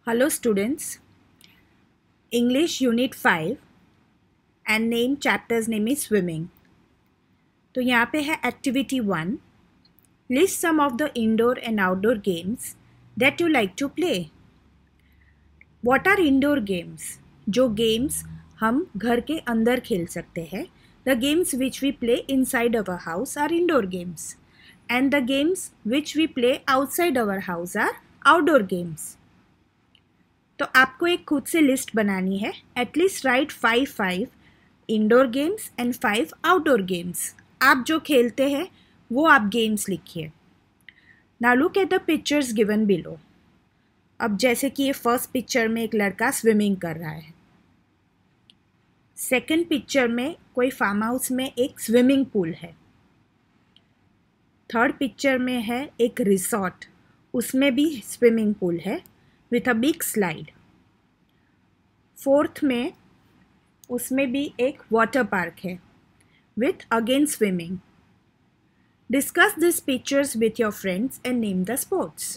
Hello students, English Unit 5 and name chapter's name is swimming. तो यहाँ पे है activity 1. List some of the indoor and outdoor games that you like to play. What are indoor games? जो games हम घर के अंदर खेल सकते हैं. The games which we play inside our house are indoor games. And the games which we play outside our house are outdoor games. तो आपको एक खुद से लिस्ट बनानी है. At least right 5 indoor games and 5 outdoor games. आप जो खेलते हैं वो आप गेम्स लिखिए. Now look at the pictures given below. अब जैसे कि ये फर्स्ट पिक्चर में एक लड़का स्विमिंग कर रहा है. सेकंड पिक्चर में कोई फार्म हाउस में एक स्विमिंग पूल है. थर्ड पिक्चर में है एक रिसॉर्ट, उसमें भी स्विमिंग पूल है with a big slide. Fourth में उसमें भी एक वाटर पार्क है with again swimming. Discuss these pictures with your friends and name the sports.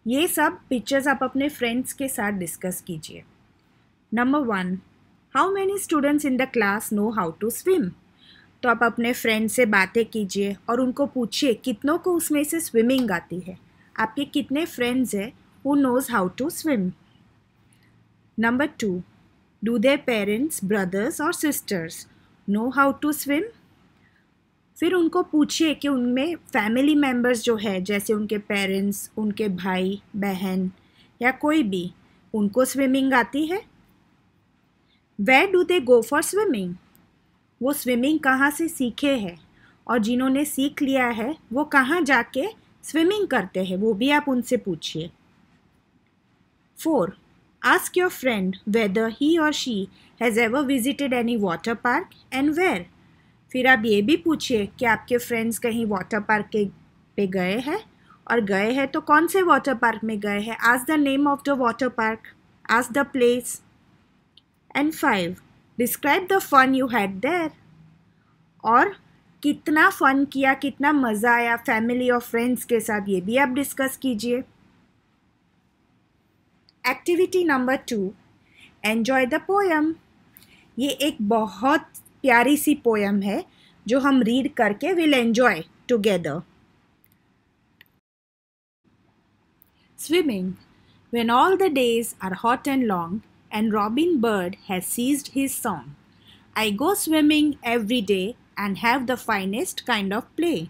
ये सब पिक्चर्स आप अपने फ्रेंड्स के साथ डिस्कस कीजिए. Number 1, how many students in the class know how to swim? तो आप अपने फ्रेंड से बातें कीजिए और उनको पूछिए कितनों को उसमें से स्विमिंग आती है. आपके कितने फ्रेंड्स हैं who knows how to swim? Number 2, do their parents, brothers or sisters know how to swim? फिर उनको पूछिए कि उनमें फैमिली मेम्बर्स जो है जैसे उनके पेरेंट्स, उनके भाई बहन या कोई भी, उनको स्विमिंग आती है. Where do they go for swimming? वो स्विमिंग कहाँ से सीखे हैं और जिन्होंने सीख लिया है वो कहाँ जाके स्विमिंग करते हैं, वो भी आप उनसे पूछिए. 4. Ask your friend whether he or she has ever visited any water park and where. फिर आप ये भी पूछिए कि आपके फ्रेंड्स कहीं वाटर पार्क पे गए हैं और गए हैं तो कौन से वाटर पार्क में गए हैं. Ask the name of the water park. Ask the place. And 5. Describe the fun you had there. और कितना फन किया, कितना मज़ा आया फैमिली और फ्रेंड्स के साथ, ये भी आप डिस्कस कीजिए. Activity number 2, enjoy the poem. ये एक बहुत प्यारी सी पोएम है जो हम रीड करके will enjoy together. Swimming. When all the days are hot and long and Robin Bird has ceased his song, I go swimming every day and have the finest kind of play.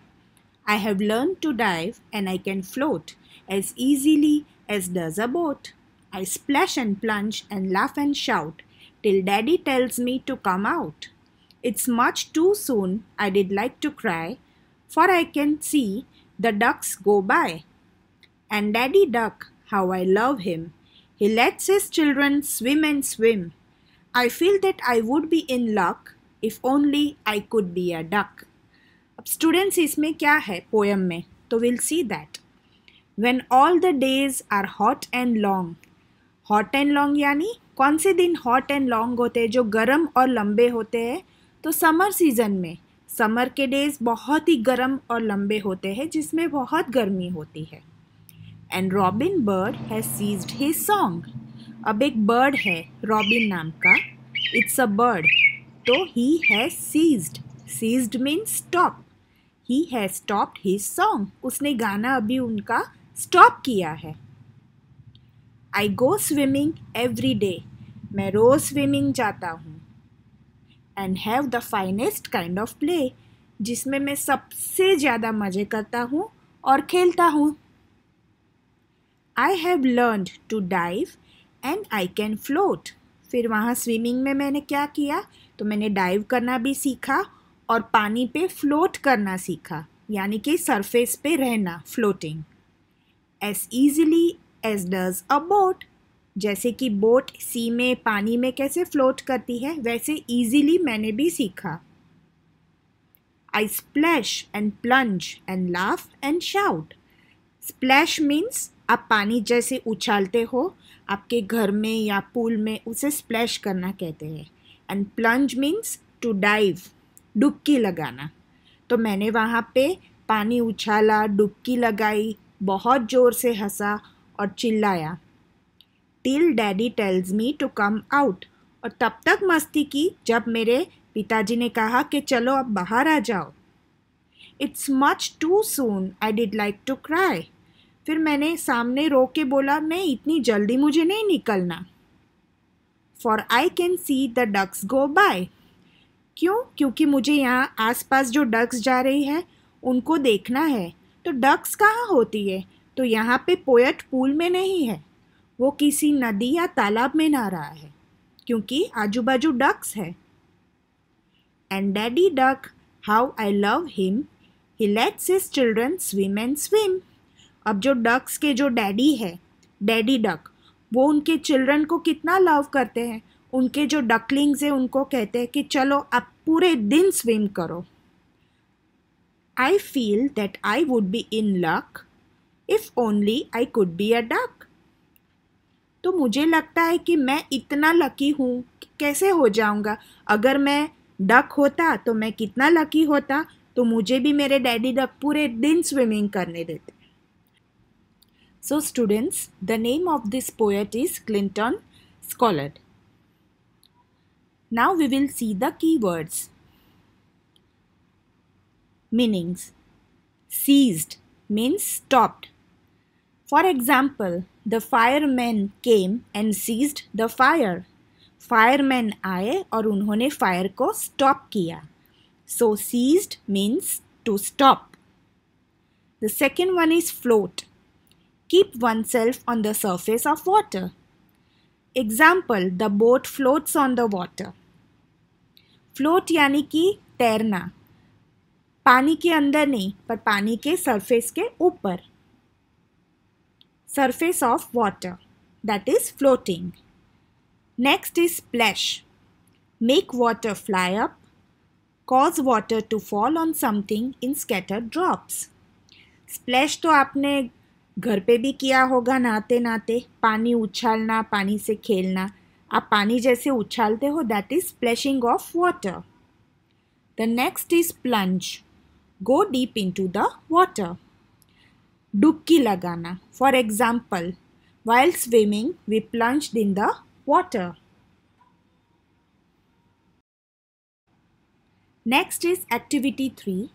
I have learned to dive and I can float as easily as does a boat. I splash and plunge and laugh and shout till Daddy tells me to come out. It's much too soon, I did like to cry, for I can see the ducks go by. And Daddy Duck, how I love him. He lets his children swim and swim. I feel that I would be in luck if only I could be a duck. अब students इसमें क्या है poem में, तो will see that. When all the days are hot and long. Hot and long यानी कौन से दिन हॉट एंड लॉन्ग होते हैं, जो गर्म और लंबे होते हैं. तो समर सीजन में समर के डेज बहुत ही गर्म और लंबे होते हैं जिसमें बहुत गर्मी होती है. And robin bird has ceased his song. अब एक बर्ड है रॉबिन नाम का, इट्स अ बर्ड, तो he has ceased. Ceased means stop. He has stopped his song. उसने गाना अभी उनका स्टॉप किया है. I go swimming every day. मैं रोज़ स्विमिंग जाता हूँ. And have the finest kind of play. जिसमें मैं सबसे ज़्यादा मज़े करता हूँ और खेलता हूँ. I have learned to dive and I can float. फिर वहाँ स्विमिंग में मैंने क्या किया, तो मैंने डाइव करना भी सीखा और पानी पे फ्लोट करना सीखा, यानी कि सरफेस पे रहना, floating. As easily as does a boat. जैसे कि बोट सी में, पानी में कैसे फ्लोट करती है, वैसे इजीली मैंने भी सीखा. I splash and plunge and laugh and shout. Splash means आप पानी जैसे उछालते हो आपके घर में या पूल में, उसे स्प्लैश करना कहते हैं. And plunge means to dive, डुबकी लगाना. तो मैंने वहाँ पे पानी उछाला, डुबकी लगाई, बहुत ज़ोर से हंसा और चिल्लाया. till daddy tells me to come out. और तब तक मस्ती की जब मेरे पिताजी ने कहा कि चलो अब बाहर आ जाओ. It's much too soon. I did like to cry. फिर मैंने सामने रो के बोला नहीं इतनी जल्दी मुझे नहीं निकलना. For I can see the ducks go by. क्यों? क्योंकि मुझे यहाँ आसपास जो डक्स जा रही है उनको देखना है. तो डक्स कहाँ होती है? तो यहाँ पे पोएट पूल में नहीं है, वो किसी नदी या तालाब में नहा रहा है क्योंकि आजू बाजू डक्स है. And Daddy Duck, how I love him. He lets his children swim and swim. अब जो डक्स के जो डैडी है, डैडी डक, वो उनके चिल्ड्रन को कितना लव करते हैं. उनके जो डकलिंग्स हैं उनको कहते हैं कि चलो अब पूरे दिन स्विम करो. I feel that I would be in luck if only I could be a duck. तो मुझे लगता है कि मैं इतना लकी हूँ कि कैसे हो जाऊँगा. अगर मैं डक होता तो मैं कितना लकी होता. तो मुझे भी मेरे डैडी डक पूरे दिन स्विमिंग करने देते. So students, the name of this poet is Clinton Scollard. Now we will see the keywords. Meanings. Ceased means stopped. For example, the firemen came and seized the fire. Firemen आए और उन्होंने fire को stop किया. So seized means to stop. The second one is float. Keep oneself on the surface of water. Example, the boat floats on the water. Float यानी कि तैरना. पानी के अंदर नहीं पर पानी के सरफेस के ऊपर. Surface of water, that is floating. Next is splash. Make water fly up. Cause water to fall on something in scattered drops. Splash तो आपने घर पे भी किया होगा नहाते नहाते. पानी उछालना, पानी से खेलना. आप पानी जैसे उछालते हो, that is splashing of water. The next is plunge. Go deep into the water. डुबकी लगाना. For example, while swimming, we plunged in the water. Next is activity 3.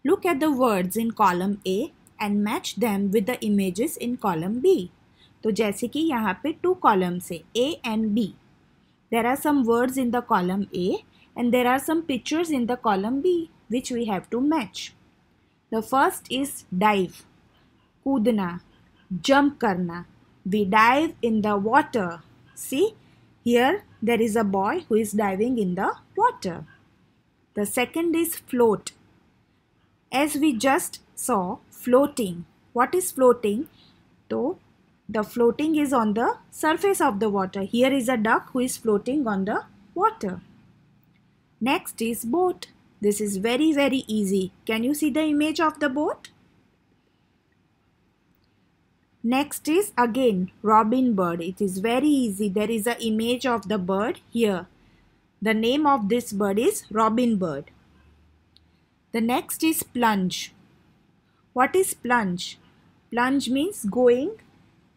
Look at the words in column A and match them with the images in column B. तो जैसे कि यहाँ पे 2 columns है, A and B. There are some words in the column A and there are some pictures in the column B which we have to match. The first is dive. कूदना, jump करना. We dive in the water. See, here there is a boy who is diving in the water. The second is float. As we just saw, floating. What is floating? So, the floating is on the surface of the water. Here is a duck who is floating on the water. Next is boat. This is very easy. Can you see the image of the boat? Next is again robin bird. It is very easy. There is an image of the bird here. The name of this bird is robin bird. The next is plunge. What is plunge? Plunge means going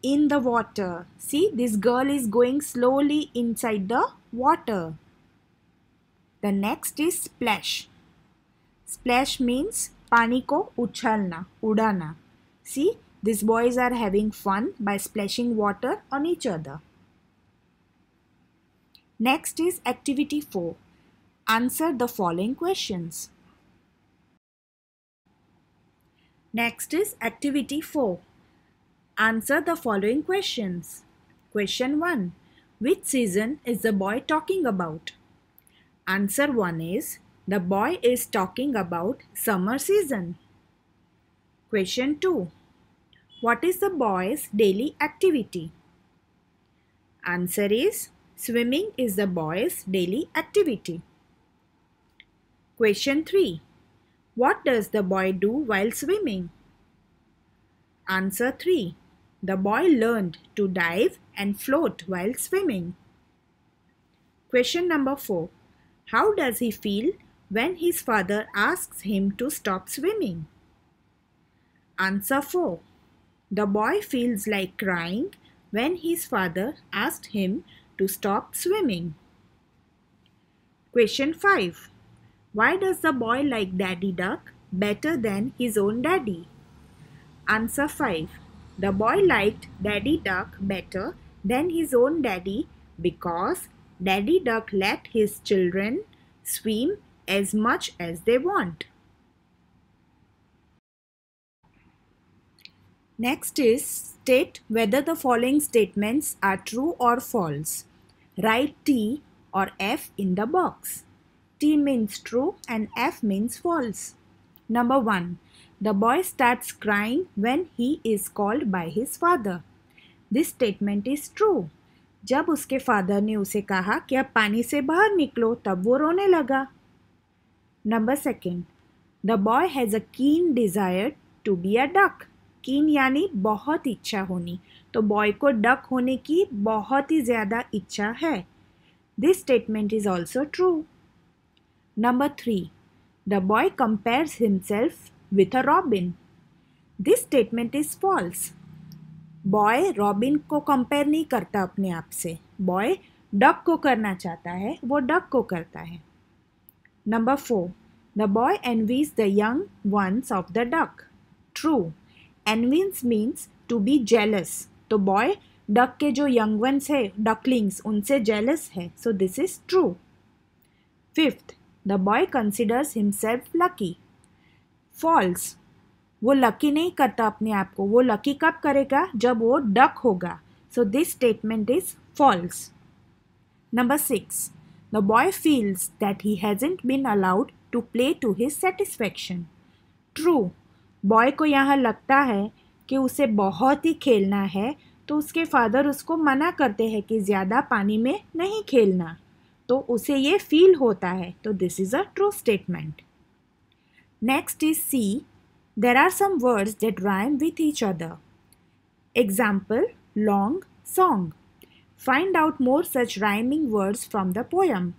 in the water. See, this girl is going slowly inside the water. The next is splash. Splash means पानी को उछालना, उड़ाना. See, these boys are having fun by splashing water on each other. Next is activity 4. Answer the following questions. Next is activity 4. Answer the following questions. Question 1. Which season is the boy talking about? Answer 1 is, the boy is talking about summer season. Question 2. What is the boy's daily activity? Answer is, swimming is the boy's daily activity. Question 3. What does the boy do while swimming? Answer 3. The boy learned to dive and float while swimming. Question number 4. How does he feel when his father asks him to stop swimming? Answer 4. The boy feels like crying when his father asked him to stop swimming. Question 5. Why does the boy like Daddy Duck better than his own daddy? Answer 5. The boy liked Daddy Duck better than his own daddy because Daddy Duck let his children swim as much as they want. Next is state whether the following statements are true or false. Write T or F in the box. T means true and F means false. Number 1. The boy starts crying when he is called by his father. This statement is true. जब उसके father ने उसे कहा कि अब पानी से बाहर निकलो तब वो रोने लगा. Number 2. The boy has a keen desire to be a duck. Keen यानी बहुत इच्छा होनी. तो बॉय को डक होने की बहुत ही ज़्यादा इच्छा है. This statement is also true. Number 3. The boy compares himself with a robin. This statement is false. Boy robin को कंपेयर नहीं करता अपने आप से. बॉय डक को करना चाहता है, वो डक को करता है. Number 4. The boy envies the young ones of the duck. True. Envies means to be jealous. तो बॉय डक के जो यंग वंस है, डकलिंग्स, उनसे जेलस है. So this is true. 5th. The boy considers himself lucky. False. वो lucky नहीं करता अपने आप को. वो लकी कब करेगा? जब वो डक होगा. So this statement is false. Number 6. The boy feels that he hasn't been allowed to play to his satisfaction. True. Boy को यहाँ लगता है कि उसे बहुत ही खेलना है, तो उसके फादर उसको मना करते हैं कि ज़्यादा पानी में नहीं खेलना. तो उसे ये फील होता है. तो this is a true statement. Next is C. There are some words that rhyme with each other. Example long song. Find out more such rhyming words from the poem.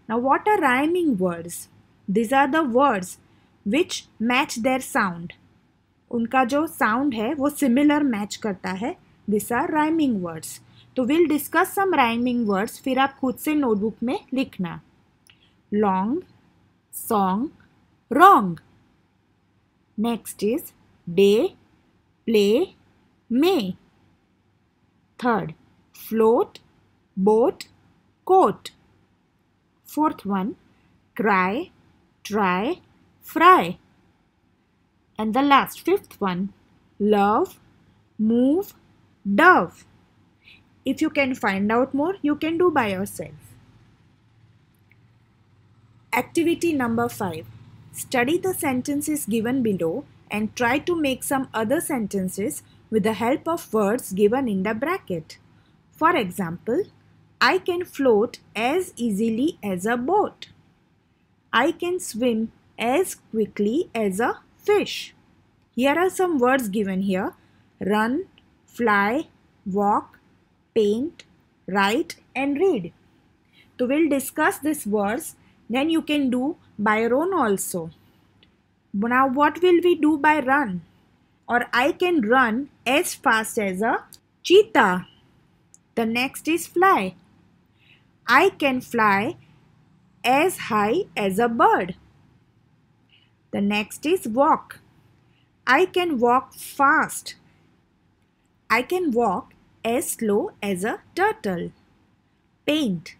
Now what are rhyming words? These are the words which match their sound. उनका जो sound है वो similar match करता है. These are rhyming words. तो we'll discuss some rhyming words. फिर आप खुद से notebook में लिखना. Long, song, wrong. Next is day, play, may. Third, float, boat, coat. Fourth one, cry, try, fry. And the last, fifth one, love, move, dove. If you can find out more, you can do by yourself. Activity number 5. Study the sentences given below and try to make some other sentences with the help of words given in the bracket. For example, I can float as easily as a boat. I can swim as quickly as a fish. Here are some words given here. Run, fly, walk, paint, write and read. So we'll discuss these words. Then you can do by your own also. Now what will we do by run? Or I can run as fast as a cheetah. The next is fly. I can fly as high as a bird. The next is walk. I can walk fast. I can walk as slow as a turtle. Paint.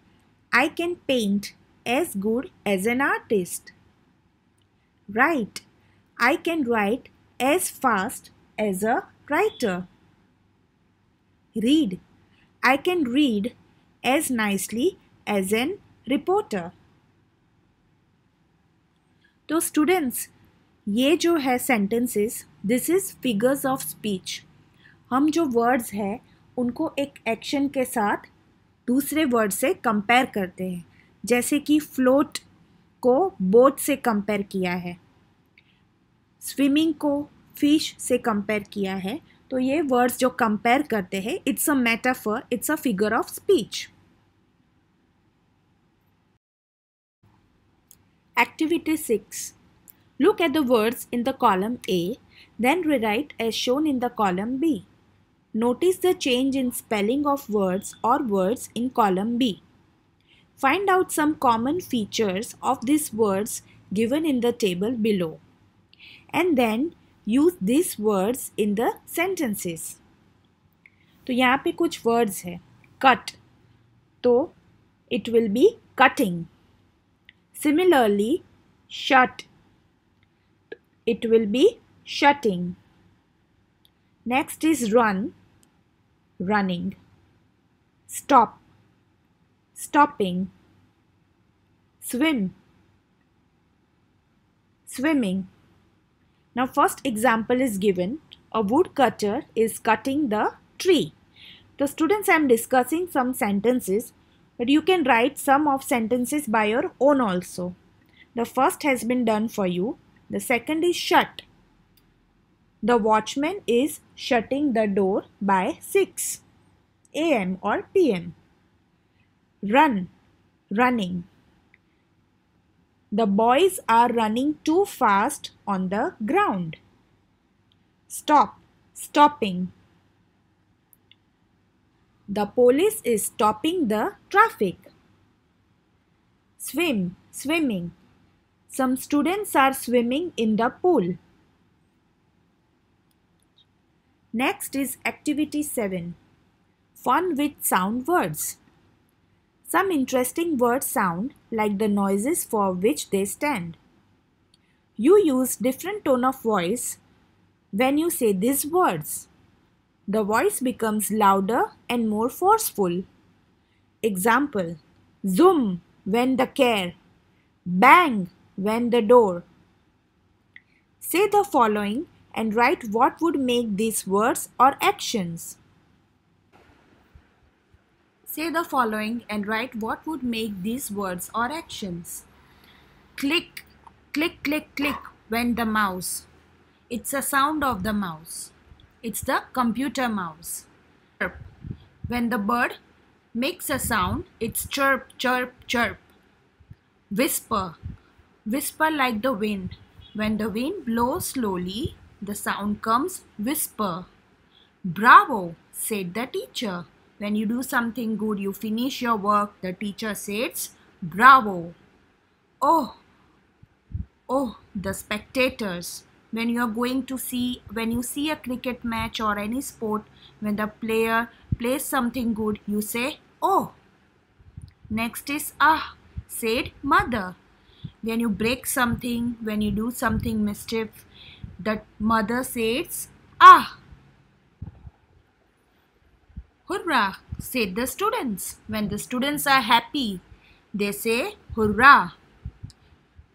I can paint as good as an artist. Write. I can write as fast as a writer. Read. I can read as nicely as an reporter. तो students, ये जो है sentences, this is figures of speech. हम जो words हैं उनको एक action के साथ दूसरे वर्ड से कंपेयर करते हैं. जैसे कि फ्लोट को बोट से कंपेयर किया है, स्विमिंग को फिश से कंपेयर किया है. तो ये वर्ड्स जो कंपेयर करते हैं, it's a metaphor, it's a figure of speech. Activity 6. Look at the words in the column A, then rewrite as shown in the column B. Notice the change in spelling of words or words in column B. Find out some common features of these words given in the table below. And then use these words in the sentences. तो यहाँ पे कुछ words है. Cut. तो it will be cutting. Similarly, shut. It will be shutting. Next is run. Running. Stop. Stopping. Swim. Swimming. Now first example is given. A woodcutter is cutting the tree. The students, I am discussing some sentences, but you can write some of sentences by your own also. The first has been done for you. The second is shut. The watchman is shutting the door by 6 a.m. or p.m. Run. Running. The boys are running too fast on the ground. Stop. Stopping. The police is stopping the traffic. Swim. Swimming. Some students are swimming in the pool. Next is activity 7. Fun with sound words. Some interesting words sound like the noises for which they stand. You use different tone of voice when you say these words. The voice becomes louder and more forceful. Example: zoom when the car, bang when the door. Say the following and write what would make these words or actions. Say the following and write what would make these words or actions. Click, click, click, click when the mouse. It's a sound of the mouse. It's the computer mouse. Chirp. When the bird makes a sound, it's chirp, chirp, chirp. Whisper. Whisper like the wind. When the wind blows slowly, the sound comes whisper. Bravo, said the teacher. When you do something good, you finish your work, the teacher says, bravo. Oh, the spectators. When you see a cricket match or any sport, when the player plays something good, you say, oh. Next is ah, said mother. When you break something, when you do something mischief, the mother says, ah. Hurrah, said the students. When the students are happy, they say hurrah.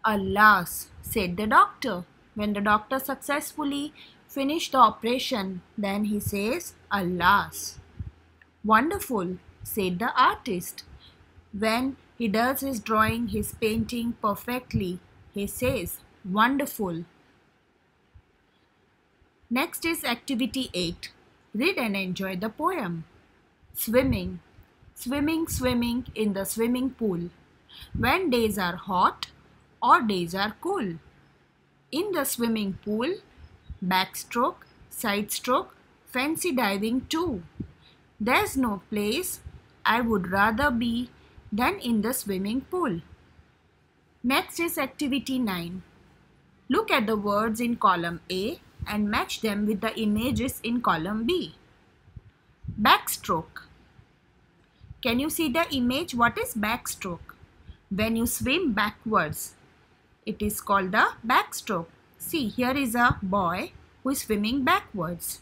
Alas, said the doctor. When the doctor successfully finished the operation, then he says alas. Wonderful, said the artist. When he does his drawing, his painting perfectly, he says wonderful. Next is activity 8. Read and enjoy the poem. Swimming. Swimming, swimming in the swimming pool. When days are hot or days are cool. In the swimming pool, backstroke, side stroke, fancy diving too. There's no place I would rather be than in the swimming pool. Next is activity 9. Look at the words in column A and match them with the images in column B. Backstroke. Can you see the image? What is backstroke? When you swim backwards, it is called the backstroke. See, here is a boy who is swimming backwards.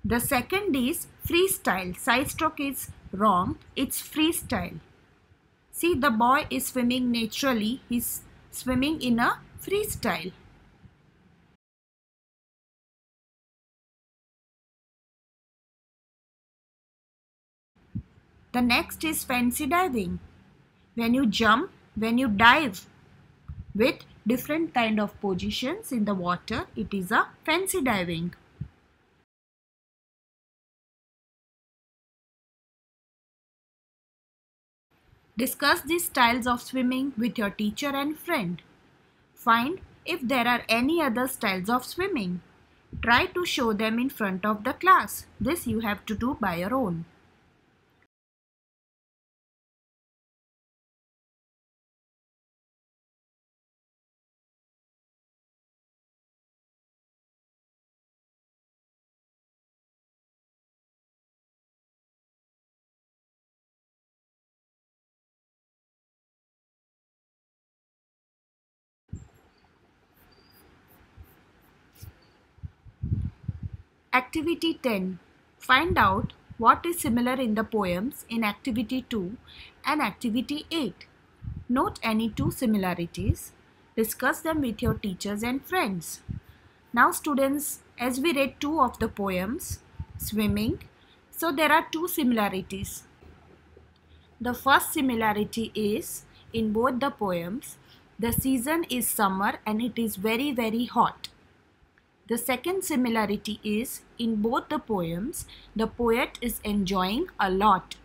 The second is freestyle. Side stroke is wrong. It's freestyle. See, the boy is swimming naturally. He's swimming in a freestyle. The next is fancy diving. When you jump, when you dive with different kind of positions in the water, it is a fancy diving. Discuss these styles of swimming with your teacher and friend. Find if there are any other styles of swimming. Try to show them in front of the class. This you have to do by your own. Activity 10. Find out what is similar in the poems in Activity 2 and Activity 8. Note any two similarities. Discuss them with your teachers and friends. Now students, as we read two of the poems, swimming, so there are two similarities. The first similarity is, in both the poems, the season is summer and it is very, very hot. The second similarity is, in both the poems, the poet is enjoying a lot.